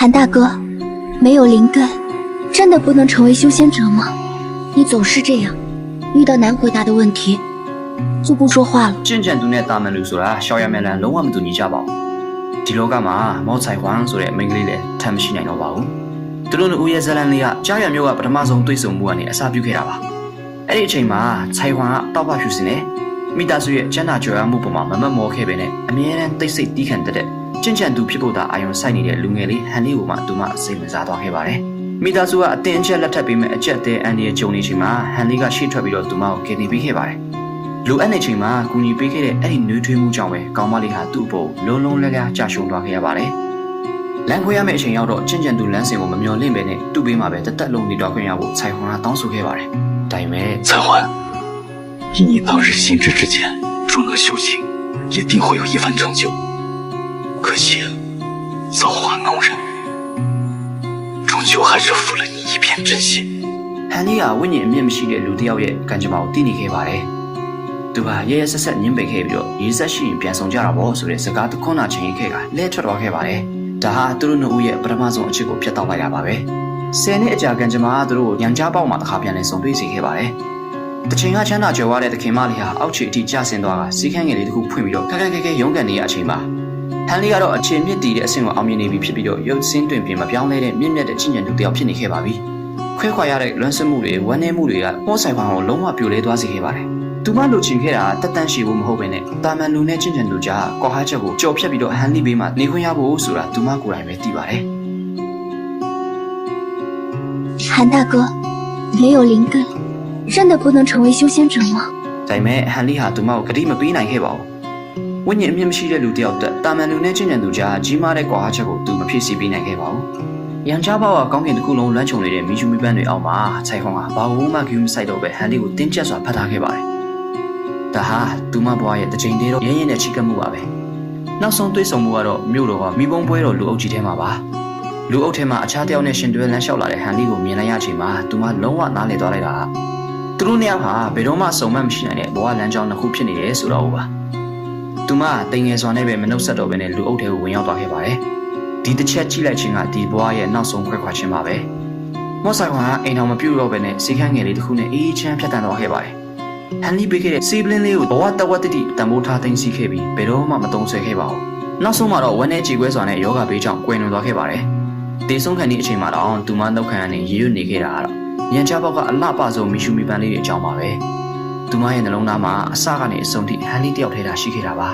韩大哥，没有灵根，真的不能成为修仙者吗？你总是这样，遇到难回答的问题就不说话了。渐渐都那大门路说啦，小爷们人龙王们都你家宝，第六干嘛？冇采花说的，每个里嘞，他们是哪个宝？都论午夜z兰里啊，家园苗啊，不他妈从对手木啊呢，啥表开啦吧？哎，这ချိန်嘛，采花啊，倒把出事呢。မိသားစုရဲ့ကျန်တာကြော်ရမှုပုံမှာမမတ်မောခဲ့ပဲနဲ့အမြဲတမ်းတိတ်ဆိတ်တီးခံတတ်တဲ့ကျင့်ကြံသူဖြစ်ဖို့သာအာရုံစိုက်နေတဲ့လူငယ်လေးဟန်လေးကိုမှသူမစိတ်ဝင်စားသွားခဲ့ပါတယ်။မိသားစုကအတင်းအကျပ်လက်ထပ်ပေးမဲ့အကျက်တဲ့အန်ဒီရဲ့ဂျုံနေချိန်မှာဟန်လေးကရှေ့ထွက်ပြီးတော့သူမကိုကယ်တင်ပေးခဲ့ပါတယ်။လူအပ်နေချိန်မှာကူညီပေးခဲ့တဲ့အဲ့ဒီနှွေးထွေးမှုကြောင့်ပဲကောင်းမလေးဟာသူ့အပေါ်လုံးလုံးလဲလဲကြာရှုံသွားခဲ့ရပါတယ်။လမ်းခွဲရမယ့်အချိန်ရောက်တော့ကျင့်ကြံသူလမ်းစဉ်ကိုမမျော်လင့်ပဲနဲ့သူ့ဘေးမှာပဲတက်တက်လုံးနေတော့ခွင့်ရဖို့ခြိုင်ခွန်ကတောင်းဆိုခဲ့ပါတယ်။ဒါပေမဲ့蔡环，以你当日心智之坚，若能修行，也定会有一番成就。可惜造化弄人，终究还是负了你一片真心。ဟန်လေးကဝိညာဉ်အမြင့်မရှိတဲ့လူတစ်ယောက်ရဲ့ကံကြမ္မာကိုသိနေခဲ့ပါတယ်။သူကရဲရဲဆက်ဆက်ညှင်းပယ်ခဲ့ပြီးတော့ရေးဆက်ရှိရင်ပြန်ဆောင်ကြတာပေါ့ဆိုတဲ့စကားတစ်ခွန်းသာချိန်ခဲ့ကလဲထွက်သွားခဲ့ပါတယ်။ဒါဟာသူတို့နှစ်ဦးရဲ့ပထမဆုံးအချစ်ကိုဖျက်တောက်လိုက်တာပါပဲ။10နှစ်အကြာကံကြမ္မာကသူတို့ကိုညံကြားပေါက်မှာတစ်ခါပြန်လဲဆောင်တွေ့စေခဲ့ပါတယ်။တချိန်ကချမ်းသာကြွယ်ဝတဲ့သခင်မလေးဟာအောက်ခြေအထိကျဆင်းသွားကစီးခန်းငယ်လေးတစ်ခုဖွင့်ပြီးတော့ခက်ခက်ခဲခဲရုန်းကန်နေရအချိန်မှာဟန်လေးကတော့အခြေမြင့်တည်တဲ့အဆင့်ကိုအောင်မြင်နေပြီဖြစ်ပြီးတော့ရုပ်စင်းတွင်ပြင်မပြောင်းလဲတဲ့မြင့်မြတ်တဲ့ချင့်ညံသူတစ်ယောက်ဖြစ်နေခဲ့ပါပြီ။ခွဲခွာရတဲ့လွမ်းဆွမှုတွေဝမ်းနည်းမှုတွေကဟောဆိုင်ပါအောင်လုံးဝပြိုလဲသွားစေခဲ့ပါတယ်။သူမလိုချင်ခဲ့တာတက်တန့်ရှိဖို့မဟုတ်ဘဲနဲ့တာမန်လူနဲ့ချင့်ညံသူကြားကော်ဟာချက်ကိုကြော်ဖြတ်ပြီးတော့ဟန်လေးဘေးမှာနေခွင့်ရဖို့ဆိုတာသူမကိုယ်တိုင်ပဲသိပါတယ်韩大哥，没有灵根，真的不能成为修仙者吗？ ။ဒါပေမဲ့ဟန်လေးဟာသူမကိုဂတိမပေးနိုင်ခဲ့ပါဘူး။ဝိညာဉ်အမြင့်မရှိတဲ့လူတစ်ယောက်တက်တာမန်လူနဲ့ချင့်ညံသူကြားကြီးမားတဲ့ကော်ဟာချက်ကိုသူမဖြစ်စီပေးနိုင်ခဲ့ပါဘူး။ရန်ချဘောက်ကကောင်းကင်တစ်ခုလုံးလွှမ်းခြုံနေတဲ့မီရှူမီပန်းတွေအောက်မှာခြိုင်ခွန်ကဘာဝမှဂူးမဆိုင်တော့ပဲဟန်လေးကိုတင်းကျပ်စွာဖတ်ထားခဲ့ပါတယ်။ဒါဟာသူမဘွားရဲ့တစ်ချိန်တည်းတော့ရင်းရင်းနဲ့ချီကပ်မှုပါပဲ။နောက်ဆုံးတွေ့ဆုံမှုကတော့မြို့တော်ကမိဘုံပွဲတော်လူအုပ်ကြီးထဲမှာပါ။လူအုပ်ထဲမှာအခြားတစ်ယောက်နဲ့ရှင်တွဲလမ်းလျှောက်လာတဲ့ဟန်လေးကိုမြင်လိုက်ရချိန်မှာသူမလုံးဝနားလည်သွားလိုက်တာ။သူတို့နှစ်ယောက်ဟာဘယ်တော့မှစုံမက်မရှိနိုင်တဲ့ဘဝလမ်းကြောင်းတစ်ခုဖြစ်နေတယ်ဆိုတော့ပါ။သူမတိမ်ငယ်စွာနဲ့ပဲမနှုတ်ဆက်တော့ဘဲနဲ့လူအုပ်ထဲကိုဝင်ရောက်သွားခဲ့ပါတယ်။ဒီတစ်ချက်ကြည့်လိုက်ခြင်းကဒီဘဝရဲ့နောက်ဆုံးခွဲခွာခြင်းပါပဲ။မော့ဆိုင်ဝါကအိမ်တော်မပြုတ်တော့ဘဲနဲ့စီခန်းငယ်လေးတစ်ခုနဲ့အေးအေးချမ်းဖြတ်တန်းသွားခဲ့ပါတယ်။ဟန်လီပေးခဲ့တဲ့စီပလင်းလေးကိုဘဝတဝက်တိတံမိုးထားသိမ်းဆီးခဲ့ပြီးဘယ်တော့မှမတုံးဆွဲခဲ့ပါဘူး။နောက်ဆုံးမှာတော့ဝမ်းနဲ့ကြေကွဲစွာနဲ့ယောဂဘေးကြောင့်ကွယ်လွန်သွားခဲ့ပါတယ်။တေဆုံးခံသည့်အချိန်မှာတော့သူမနှုတ်ခမ်းကနေရေရွတ်နေခဲ့တာကတော့ညံချဘောက်ကအလှပဆုံးမီရှူမီပန်းလေးတွေအကြောင်းပါပဲ။သူမရဲ့နှလုံးသားမှာအစကနေအဆုံးထိဟန်လီတယောက်ထဲသာရှိခဲ့တာပါ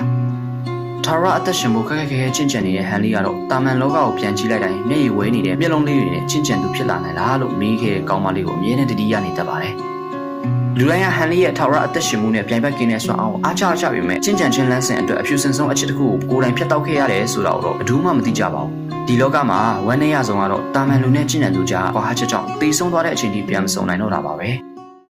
။ထာဝရအသက်ရှင်ဖို့ခက်ခက်ခဲခဲချင့်ကြံနေတဲ့ဟန်လီကတော့တာမန်လောကကိုပြန်ကြည့်လိုက်တိုင်းမျက်ရည်ဝဲနေတဲ့မျက်လုံးလေးတွေနဲ့ချင့်ကြံသူဖြစ်လာနိုင်လားလို့မေးခဲ့တဲ့ကောင်းမလေးကိုအမြဲတမ်းတတိယနေတတ်ပါတယ်။လူတိုင်းကဟန်လီရဲ့ထာဝရအသက်ရှင်မှုနဲ့ပြိုင်ဘက်ကင်းတဲ့စွမ်းအောင်အားကြကြပေမဲ့ချင့်ကြံခြင်းလမ်းစဉ်အတွက်အဖြူစင်ဆုံးအချက်တစ်ခုကိုကိုယ်တိုင်ဖျက်တောက်ခဲ့ရတယ်ဆိုတာတော့ဘယ်သူမှမသိကြပါဘူး။ဒီလောကမှာဝမ်းနည်းရဆုံးကတော့တာမန်လူနဲ့ချင့်ကြံသူကြားကွာဟချက်ကြောင့်တေဆုံးသွားတဲ့အချိန်ထိပြန်မဆုံနိုင်တော့တာပါပဲ။